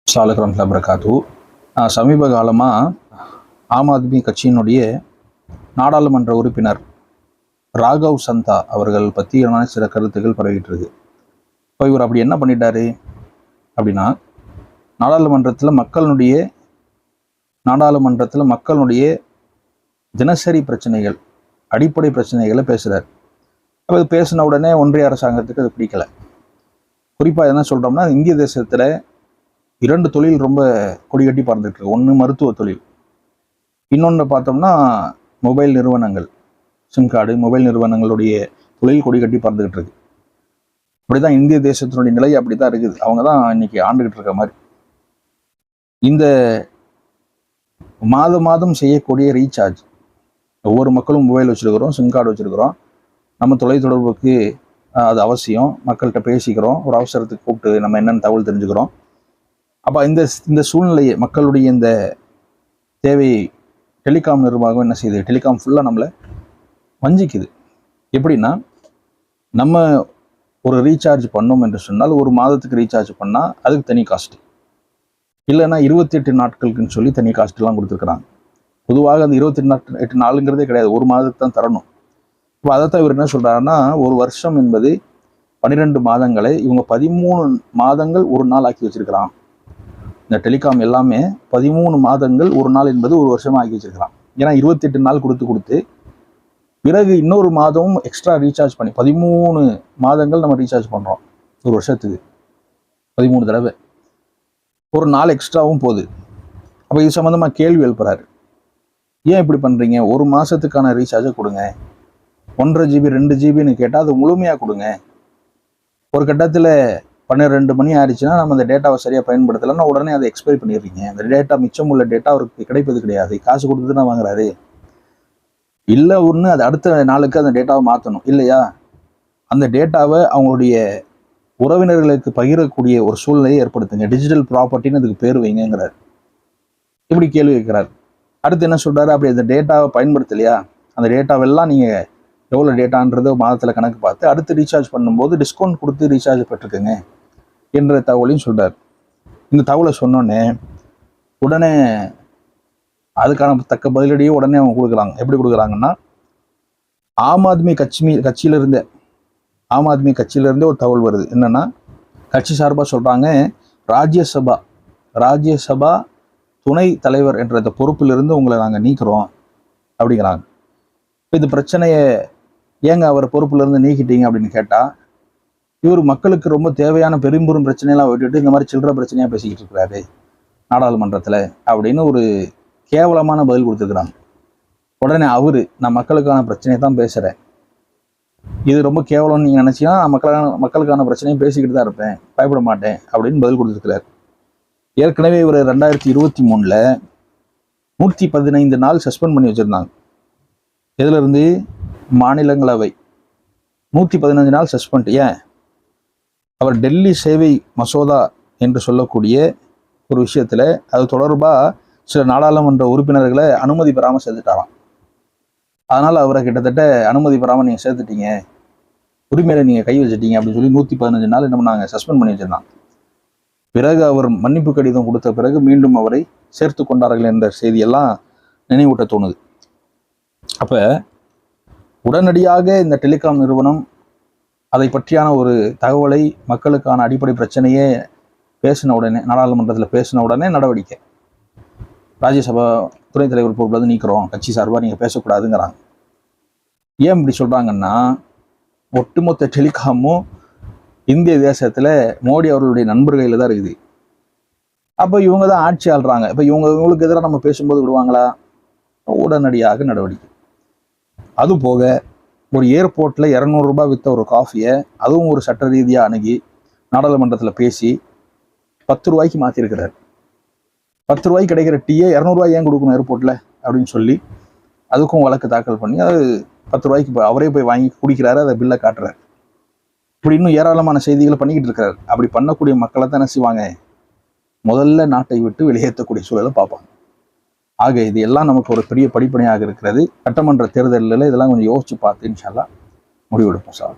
சாலக்ரம் வரகாத்து. சமீப காலமாக ஆம் ஆத்மி கட்சியினுடைய நாடாளுமன்ற உறுப்பினர் ராகவ் சந்தா அவர்கள் பற்றியான சில கருத்துக்கள் பரவிட்டு இருக்கு. இப்போ இவர் அப்படி என்ன பண்ணிட்டாரு அப்படின்னா, நாடாளுமன்றத்தில் மக்களுடைய தினசரி பிரச்சனைகள், அடிப்படை பிரச்சனைகளை பேசுகிறார். அப்போ இது பேசின உடனே ஒன்றிய அரசாங்கத்துக்கு அது பிடிக்கலை. குறிப்பாக என்ன சொல்கிறோம்னா, இந்திய தேசத்தில் 2 தொழில் ரொம்ப கொடிகட்டி பறந்துட்டு இருக்கு. ஒன்று மருத்துவ தொழில், இன்னொன்று பார்த்தோம்னா மொபைல் நிறுவனங்கள், சிம் கார்டு மொபைல் நிறுவனங்களுடைய தொழில் கொடிகட்டி பறந்துகிட்டு இருக்கு. அப்படிதான் இந்திய தேசத்தினுடைய நிலை அப்படி தான் இருக்குது. அவங்க தான் இன்னைக்கு ஆண்டுகிட்டு இருக்க மாதிரி. இந்த மாதம் செய்யக்கூடிய ரீசார்ஜ், ஒவ்வொரு மக்களும் மொபைல் வச்சுருக்கிறோம், சிம் கார்டு வச்சுருக்கிறோம், நம்ம தொலைத்தொடர்புக்கு அது அவசியம். மக்கள்கிட்ட பேசிக்கிறோம், ஒரு அவசரத்துக்கு கூப்பிட்டு நம்ம என்னென்ன தகவல் தெரிஞ்சுக்கிறோம். அப்போ இந்த சூழ்நிலையை, மக்களுடைய இந்த தேவையை டெலிகாம் நிர்வாகம் என்ன செய்யுது? டெலிகாம் ஃபுல்லாக நம்மளை வஞ்சிக்குது. எப்படின்னா, நம்ம ஒரு ரீசார்ஜ் பண்ணோம் என்று சொன்னால், ஒரு மாதத்துக்கு ரீசார்ஜ் பண்ணால் அதுக்கு தனி காஸ்ட்டு, இல்லைன்னா 28 நாட்களுக்குன்னு சொல்லி தனி காஸ்ட்லாம் கொடுத்துருக்குறாங்க. பொதுவாக அந்த 28 நாளுங்கிறதே கிடையாது, ஒரு மாதத்துக்கு தான் தரணும். இப்போ அதைத்தான் இவர் என்ன சொல்கிறாருன்னா, ஒரு வருஷம் என்பது 12 மாதங்களை இவங்க 13 மாதங்கள் ஒரு நாள் ஆக்கி வச்சிருக்கிறான். இந்த டெலிகாம் எல்லாமே 13 மாதங்கள் ஒரு நாள் என்பது ஒரு வருஷமாக ஆக்கி வச்சிருக்கிறான். ஏன்னா 28 நாள் கொடுத்து பிறகு இன்னொரு மாதமும் எக்ஸ்ட்ரா ரீசார்ஜ் பண்ணி 13 மாதங்கள் நம்ம ரீசார்ஜ் பண்ணுறோம். ஒரு வருஷத்துக்கு 13 தடவை, ஒரு நாள் எக்ஸ்ட்ராவும் போகுது. அப்போ இது சம்மந்தமாக கேள்வி எழுப்புறாரு. ஏன் இப்படி பண்ணுறீங்க? ஒரு மாதத்துக்கான ரீசார்ஜை கொடுங்க. 1.5 GB 2 GBன்னு கேட்டால் அது முழுமையாக கொடுங்க. ஒரு கட்டத்தில் 12 மணி ஆயிடுச்சுன்னா நம்ம அந்த டேட்டாவை சரியாக பயன்படுத்தலைன்னா உடனே அதை எக்ஸ்பைரி பண்ணிடுறீங்க. அந்த டேட்டா, மிச்சம் உள்ள டேட்டா அவருக்கு கிடைப்பது கிடையாது. காசு கொடுத்து தான் வாங்குறாரு. இல்லை ஒன்று, அது அடுத்த நாளுக்கு அந்த டேட்டாவை மாற்றணும் இல்லையா? அந்த டேட்டாவை அவங்களுடைய உறவினர்களுக்கு பகிரக்கூடிய ஒரு சூழ்நிலையை ஏற்படுத்துங்க. டிஜிட்டல் ப்ராப்பர்ட்டின்னு அதுக்கு பேர் வைங்கிறார். இப்படி கேள்வி வைக்கிறார். அடுத்து என்ன சொல்கிறாரு? அப்படி அந்த டேட்டாவை பயன்படுத்தலையா, அந்த டேட்டாவெல்லாம் நீங்கள் எவ்வளோ டேட்டான்றதை மாதத்தில் கணக்கு பார்த்து அடுத்து ரீசார்ஜ் பண்ணும்போது டிஸ்கவுண்ட் கொடுத்து ரீசார்ஜ் பெற்றுக்குங்க என்ற தகவலையும் சொல்கிறார். இந்த தகவலை சொன்னோடனே உடனே அதுக்கான தக்க பதிலடியே உடனே அவங்க கொடுக்குறாங்க. எப்படி கொடுக்குறாங்கன்னா, ஆம் ஆத்மி கட்சியிலிருந்தே ஒரு தகவல் வருது. என்னன்னா, கட்சி சார்பாக சொல்கிறாங்க, ராஜ்யசபா துணை தலைவர் என்ற அந்த பொறுப்பிலிருந்து உங்களை நாங்கள் நீக்கிறோம் அப்படிங்கிறாங்க. இந்த பிரச்சனையை ஏங்க அவர் பொறுப்புலேருந்து நீக்கிட்டீங்க அப்படின்னு கேட்டால், இவர் மக்களுக்கு ரொம்ப தேவையான பெரும்பெரும் பிரச்சனையெல்லாம் விட்டுட்டு இந்த மாதிரி சில்லற பிரச்சனையாக பேசிக்கிட்டு இருக்கிறாரு நாடாளுமன்றத்தில் அப்படின்னு ஒரு கேவலமான பதில் கொடுத்துருக்குறாங்க. உடனே நான் மக்களுக்கான பிரச்சனையை தான் பேசுகிறேன், இது ரொம்ப கேவலம்னு நீங்கள் நினச்சிங்கன்னா மக்களுக்கான பிரச்சனையை பேசிக்கிட்டு தான் இருப்பேன், பயப்பட மாட்டேன் அப்படின்னு பதில் கொடுத்துருக்கிறார். ஏற்கனவே இவர் 2023 115 நாள் சஸ்பெண்ட் பண்ணி வச்சுருந்தாங்க. இதிலிருந்து மாநிலங்களவை 115 நாள் சஸ்பெண்ட். ஏன்? அவர் டெல்லி சேவை மசோதா என்று சொல்லக்கூடிய ஒரு விஷயத்தில் அது தொடர்பாக சில நாடாளுமன்ற உறுப்பினர்களை அனுமதி பெறாமல் சேர்த்துட்டாராம். அதனால் அவரை கிட்டத்தட்ட அனுமதி பெறாமல் நீங்கள் சேர்த்துட்டீங்க, உரிமையில நீங்கள் கை வச்சுட்டீங்க அப்படின்னு சொல்லி 115 நாள் என்ன பண்ணாங்க? சஸ்பெண்ட் பண்ணி வச்சிருந்தாங்க. பிறகு அவர் மன்னிப்பு கடிதம் கொடுத்த பிறகு மீண்டும் அவரை சேர்த்து கொண்டார்கள் என்ற செய்தியெல்லாம் நினைவூட்ட தோணுது. அப்போ உடனடியாக இந்த டெலிகாம் நிறுவனம் அதை பற்றியான ஒரு தகவலை, மக்களுக்கான அடிப்படை பிரச்சனையே பேசின உடனே, நாடாளுமன்றத்தில் பேசின உடனே நடவடிக்கை. ராஜ்யசபா துணைத் தலைவர் பொறுப்பில் நீக்கிறோம், கட்சி சார்பாக நீங்கள் பேசக்கூடாதுங்கிறாங்க. ஏன் இப்படி சொல்கிறாங்கன்னா, ஒட்டுமொத்த டெலிகாமும் இந்திய தேசத்தில் மோடி அவர்களுடைய நண்பர்களில் தான் இருக்குது. அப்போ இவங்க தான் ஆட்சி ஆள்றாங்க. இப்போ இவங்களுக்கு எதிராக நம்ம பேசும்போது விடுவாங்களா? உடனடியாக நடவடிக்கை. அது போக ஒரு ஏர்போர்ட்டில் 200 ரூபாய் விற்ற ஒரு காஃபியை அதுவும் ஒரு சட்ட ரீதியாக அணுகி நாடாளுமன்றத்தில் பேசி 10 ரூபாய்க்கு மாற்றிருக்கிறார். 10 ரூபாய்க்கு கிடைக்கிற டீயை 200 ரூபாய் ஏன் கொடுக்கணும் ஏர்போர்ட்டில் அப்படின்னு சொல்லி அதுக்கும் வழக்கு தாக்கல் பண்ணி அது 10 ரூபாய்க்கு அவரே போய் வாங்கி குடிக்கிறாரு, அதை பில்லை காட்டுறாரு. இப்படி இன்னும் ஏராளமான செய்திகளை பண்ணிக்கிட்டு இருக்கிறார். அப்படி பண்ணக்கூடிய மக்களை தான் என்ன செய்வாங்க? முதல்ல நாட்டை விட்டு வெளியேற்றக்கூடிய சூழலை பார்ப்பாங்க. ஆக இது எல்லாம் நமக்கு ஒரு பெரிய படிப்பனையாக இருக்கிறது. சட்டமன்ற தேர்தலில் இதெல்லாம் கொஞ்சம் யோசிச்சு பார்த்து இன்ஷா அல்லாஹ் முடிவெடுப்போம் சார்.